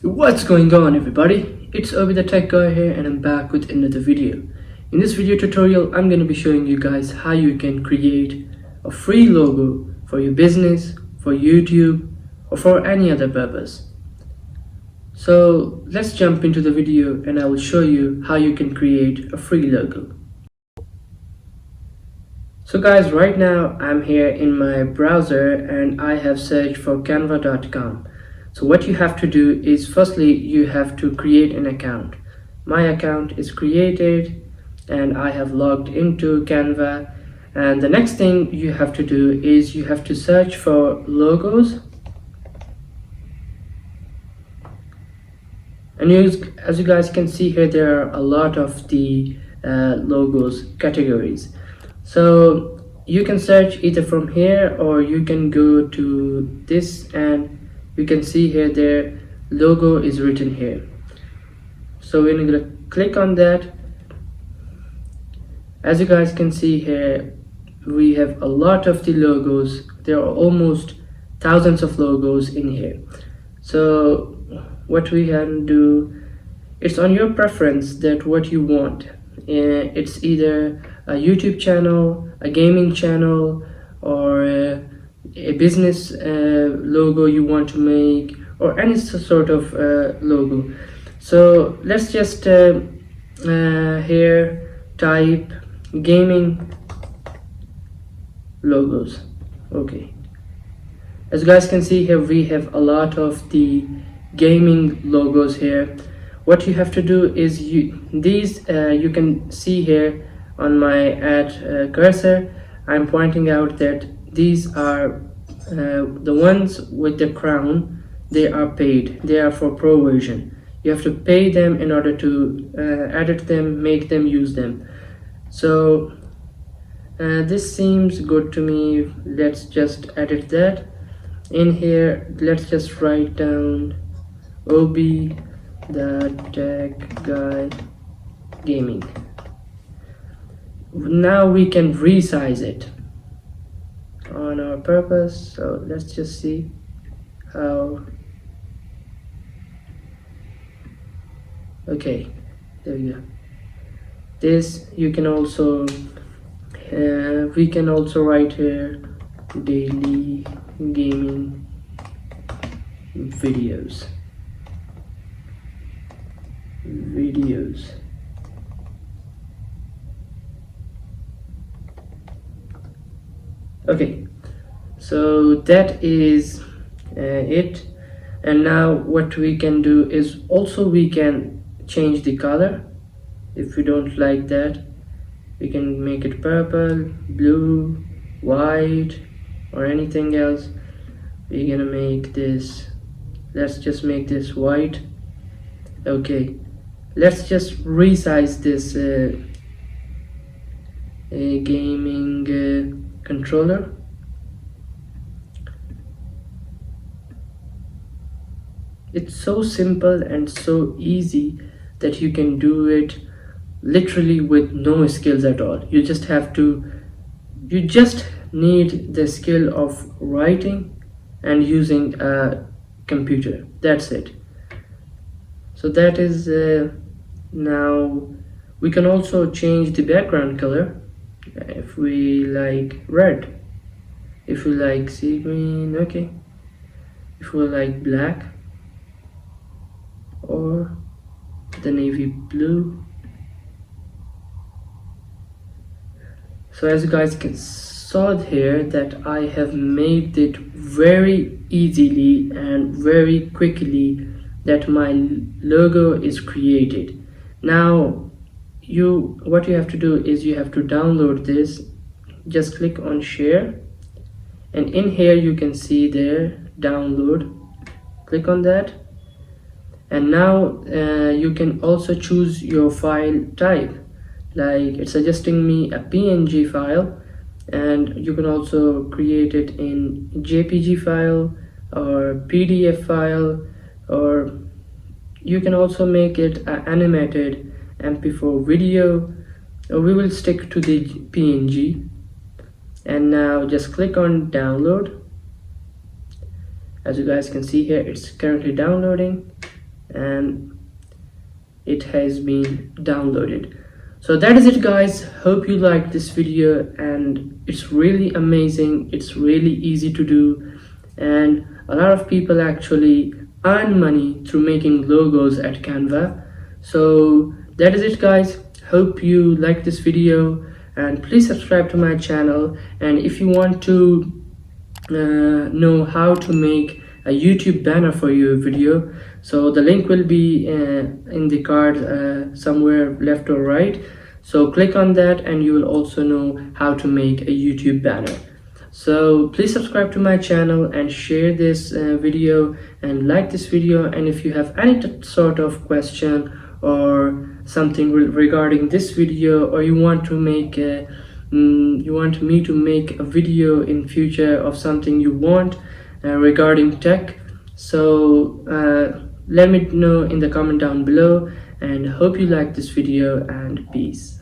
What's going on, everybody? It's Obi the Tech Guy here, and I'm back with another video. In this video tutorial, I'm going to be showing you guys how you can create a free logo for your business, for YouTube, or for any other purpose. So let's jump into the video and I will show you how you can create a free logo. So guys, right now I'm here in my browser and I have searched for canva.com. So what you have to do is, firstly, you have to create an account. My account is created and I have logged into Canva. And the next thing you have to do is you have to search for logos. And as you guys can see here, there are a lot of the logos categories. So you can search either from here or you can go to this, and you can see here their logo is written here. So we're going to click on that. As you guys can see here, we have a lot of the logos. There are almost thousands of logos in here. So what we can do, it's on your preference that what you want. It's either a YouTube channel, a gaming channel, or a business logo you want to make, or any sort of logo. So let's just here type gaming logos. Okay, as you guys can see here, we have a lot of the gaming logos here. What you have to do is you can see here on my ad cursor, I'm pointing out that these are the ones with the crown. They are paid. They are for pro version. You have to pay them in order to edit them, make them, use them. So this seems good to me. Let's just edit that. In here, let's just write down Obi the Tech Guy Gaming. Now we can resize it on our purpose. So let's just see how. Okay, there we go. This you can also we can also write here daily gaming videos. Okay, so that is it. And now what we can do is also we can change the color. If we don't like that, we can make it purple, blue, white, or anything else. We're gonna make this, let's just make this white. Okay, let's just resize this gaming controller. It's so simple and so easy that you can do it literally with no skills at all. You just need the skill of writing and using a computer. That's it. So that is now we can also change the background color. If we like red, if we like sea green, okay, if we like black, or the navy blue. So as you guys can saw here, that I have made it very easily and very quickly that my logo is created. Now what you have to do is you have to download this. Just click on share, and in here you can see there download. Click on that, and now you can also choose your file type. Like, it's suggesting me a PNG file, and you can also create it in JPG file or PDF file, or you can also make it an animated MP4 video. We will stick to the PNG. And now just click on download. As you guys can see here, it's currently downloading. and it has been downloaded. So that is it, guys. Hope you liked this video, and it's really amazing, it's really easy to do, and a lot of people actually earn money through making logos at Canva. So that is it, guys. Hope you like this video, and please subscribe to my channel. And if you want to know how to make a YouTube banner for your video, so the link will be in the card somewhere left or right. So click on that and you will also know how to make a YouTube banner. So please subscribe to my channel and share this video and like this video. And if you have any sort of question or something regarding this video, or you want to make you want me to make a video in future of something you want regarding tech, so let me know in the comment down below. And hope you like this video, and peace.